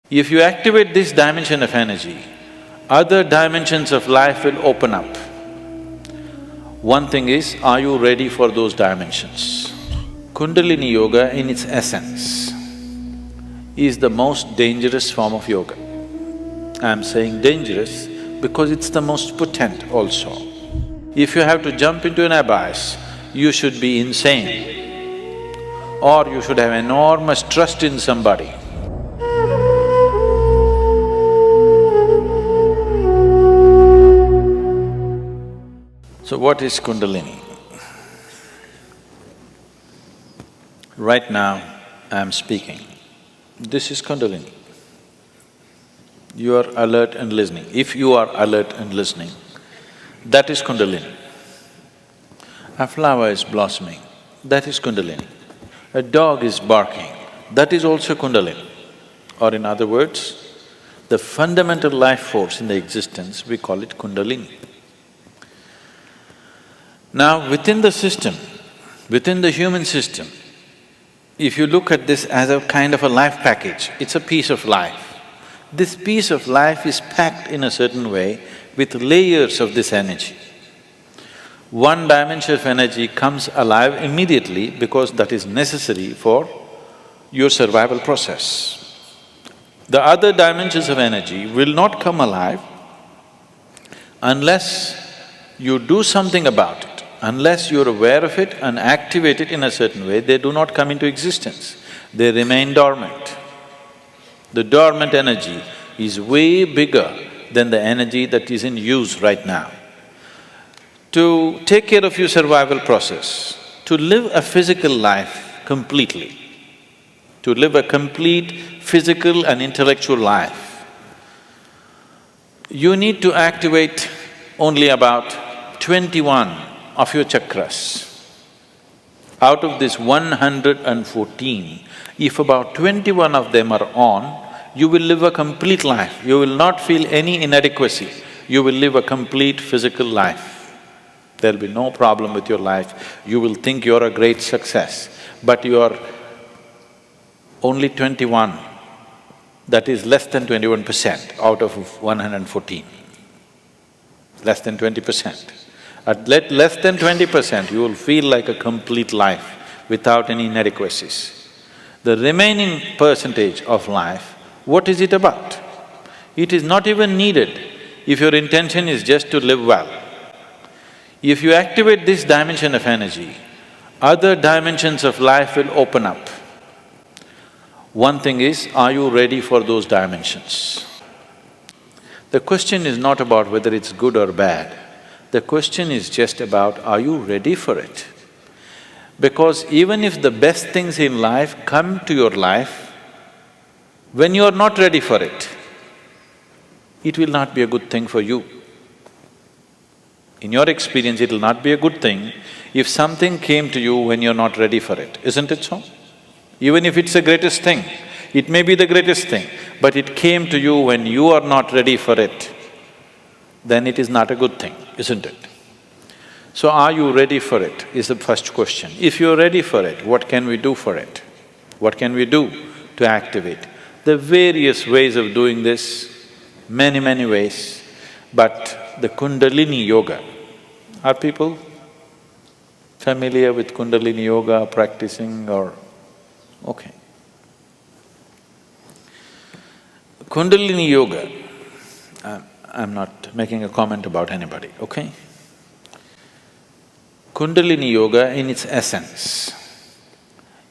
If you activate this dimension of energy, other dimensions of life will open up. One thing is, are you ready for those dimensions? Kundalini yoga in its essence is the most dangerous form of yoga. I'm saying dangerous because it's the most potent also. If you have to jump into an abyss, you should be insane or you should have enormous trust in somebody. So what is Kundalini? Right now, I'm speaking. This is Kundalini. You are alert and listening. If you are alert and listening, that is Kundalini. A flower is blossoming, that is Kundalini. A dog is barking, that is also Kundalini. Or in other words, the fundamental life force in the existence, we call it Kundalini. Now, within the system, within the human system, if you look at this as a kind of a life package, it's a piece of life. This piece of life is packed in a certain way with layers of this energy. One dimension of energy comes alive immediately because that is necessary for your survival process. The other dimensions of energy will not come alive unless you do something about it. Unless you're aware of it and activate it in a certain way, they do not come into existence, they remain dormant. The dormant energy is way bigger than the energy that is in use right now. To take care of your survival process, to live a physical life completely, to live a complete physical and intellectual life, you need to activate only about 21 of your chakras. Out of this 114, if about 21 of them are on, you will live a complete life. You will not feel any inadequacy. You will live a complete physical life. There'll be no problem with your life. You will think you're a great success, but you are only 21. That is less than 21% out of 114. Less than 20%. At less than 20%, you will feel like a complete life without any inadequacies. The remaining percentage of life, what is it about? It is not even needed if your intention is just to live well. If you activate this dimension of energy, other dimensions of life will open up. One thing is, are you ready for those dimensions? The question is not about whether it's good or bad. The question is just about, are you ready for it? Because even if the best things in life come to your life, when you are not ready for it, it will not be a good thing for you. In your experience, it will not be a good thing if something came to you when you're not ready for it, isn't it so? Even if it's the greatest thing, it may be the greatest thing, but it came to you when you are not ready for it, then it is not a good thing, isn't it? So are you ready for it is the first question. If you're ready for it, what can we do for it? What can we do to activate? There are various ways of doing this, many ways, but the Kundalini yoga, are people familiar with Kundalini yoga, practicing or… okay. Kundalini yoga, I'm not making a comment about anybody, okay? Kundalini yoga in its essence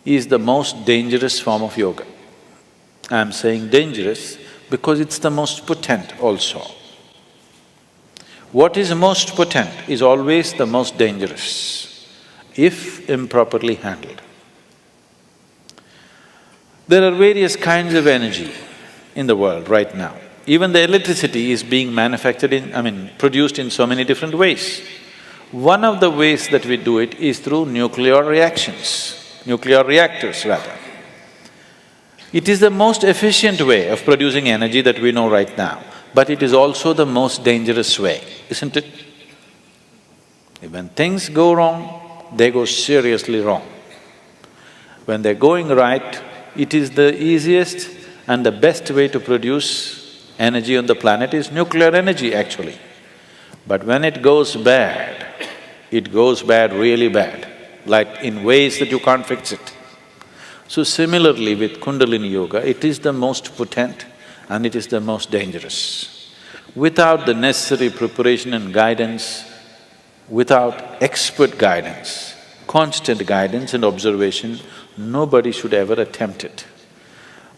is the most dangerous form of yoga. I'm saying dangerous because it's the most potent also. What is most potent is always the most dangerous, if improperly handled. There are various kinds of energy in the world right now. Even the electricity is being manufactured produced in so many different ways. One of the ways that we do it is through nuclear reactions, nuclear reactors rather. It is the most efficient way of producing energy that we know right now, but it is also the most dangerous way, isn't it? When things go wrong, they go seriously wrong. When they're going right, it is the easiest And the best way to produce energy on the planet is nuclear energy, actually. But when it goes bad really bad, like in ways that you can't fix it. So similarly with Kundalini Yoga, it is the most potent and it is the most dangerous. Without the necessary preparation and guidance, without expert guidance, constant guidance and observation, nobody should ever attempt it.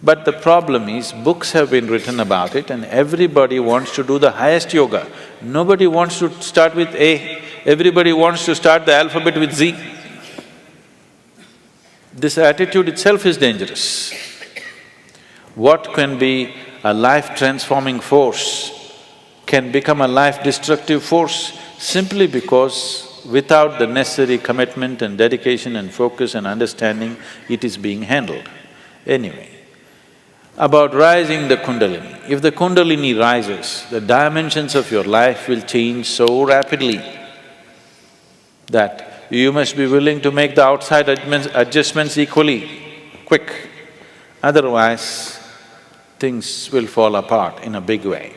But the problem is, books have been written about it and everybody wants to do the highest yoga. Nobody wants to start with A, everybody wants to start the alphabet with Z. This attitude itself is dangerous. What can be a life-transforming force can become a life-destructive force simply because without the necessary commitment and dedication and focus and understanding, it is being handled. Anyway, about rising the Kundalini. If the Kundalini rises, the dimensions of your life will change so rapidly that you must be willing to make the outside adjustments equally quick. Otherwise, things will fall apart in a big way.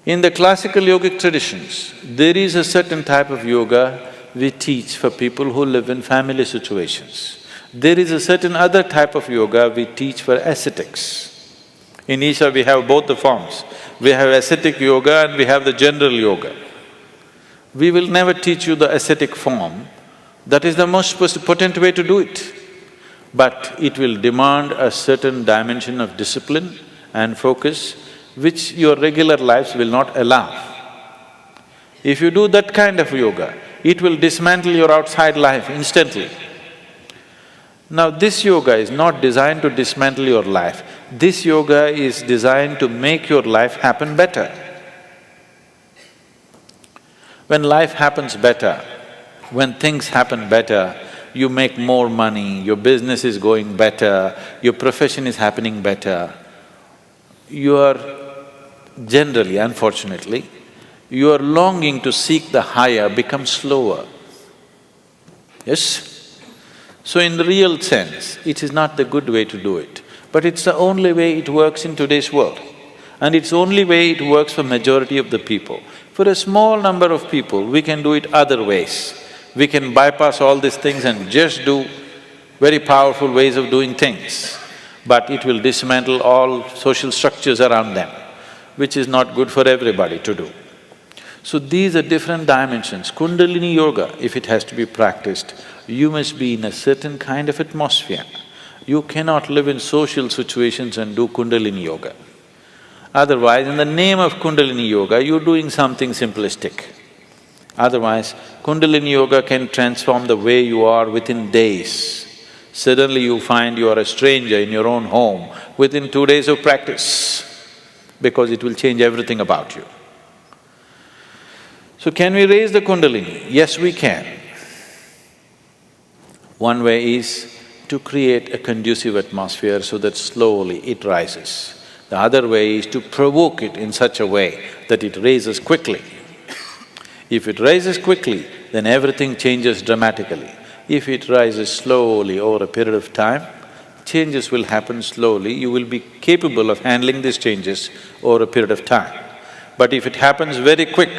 In the classical yogic traditions, there is a certain type of yoga we teach for people who live in family situations. There is a certain other type of yoga we teach for ascetics. In Isha we have both the forms. We have ascetic yoga and we have the general yoga. We will never teach you the ascetic form, that is the most potent way to do it. But it will demand a certain dimension of discipline and focus which your regular lives will not allow. If you do that kind of yoga, it will dismantle your outside life instantly. Now this yoga is not designed to dismantle your life, this yoga is designed to make your life happen better. When life happens better, when things happen better, you make more money, your business is going better, your profession is happening better, your generally, unfortunately, your longing to seek the higher becomes slower. Yes? So in the real sense, it is not the good way to do it, but it's the only way it works in today's world. And it's the only way it works for majority of the people. For a small number of people, we can do it other ways. We can bypass all these things and just do very powerful ways of doing things, but it will dismantle all social structures around them, which is not good for everybody to do. So these are different dimensions. Kundalini Yoga, if it has to be practiced, you must be in a certain kind of atmosphere. You cannot live in social situations and do Kundalini Yoga. Otherwise, in the name of Kundalini Yoga, you're doing something simplistic. Otherwise, Kundalini Yoga can transform the way you are within days. Suddenly you find you are a stranger in your own home within 2 days of practice, because it will change everything about you. So can we raise the Kundalini? Yes, we can. One way is to create a conducive atmosphere so that slowly it rises. The other way is to provoke it in such a way that it raises quickly. If it rises quickly, then everything changes dramatically. If it rises slowly over a period of time, changes will happen slowly, you will be capable of handling these changes over a period of time. But if it happens very quick,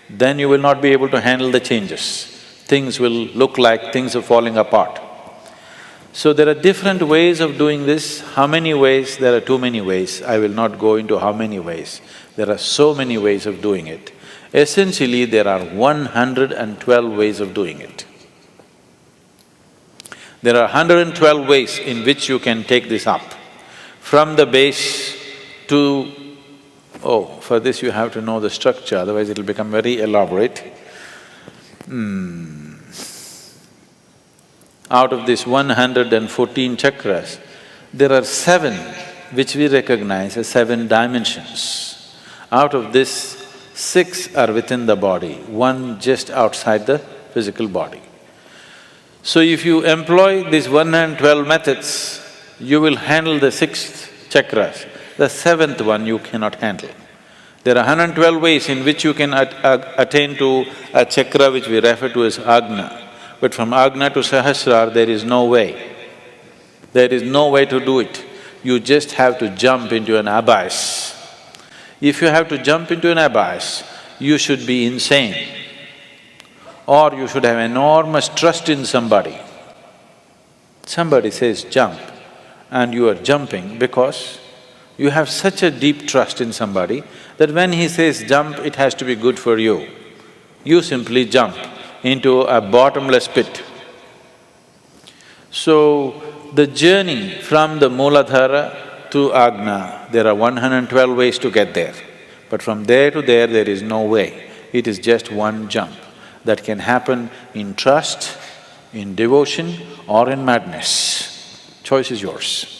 then you will not be able to handle the changes. Things will look like things are falling apart. So there are different ways of doing this. How many ways? There are too many ways. I will not go into how many ways. There are so many ways of doing it. Essentially, there are 112 ways of doing it. There are 112 ways in which you can take this up. From the base to… for this you have to know the structure, otherwise it'll become very elaborate. Out of these 114 chakras, there are 7 which we recognize as 7 dimensions. Out of this, 6 are within the body, 1 just outside the physical body. So if you employ these 112 methods, you will handle the 6th chakras. The 7th one you cannot handle. There are 112 ways in which you can attain to a chakra which we refer to as Agna. But from Agna to Sahasrara, there is no way. There is no way to do it. you just have to jump into an abyss. If you have to jump into an abyss, you should be insane, or you should have enormous trust in somebody. Somebody says jump, and you are jumping because you have such a deep trust in somebody that when he says jump, it has to be good for you. You simply jump into a bottomless pit. So, the journey from the Mooladhara to Agna, there are 112 ways to get there. But from there to there is no way. It is just one jump that can happen in trust, in devotion or in madness. Choice is yours.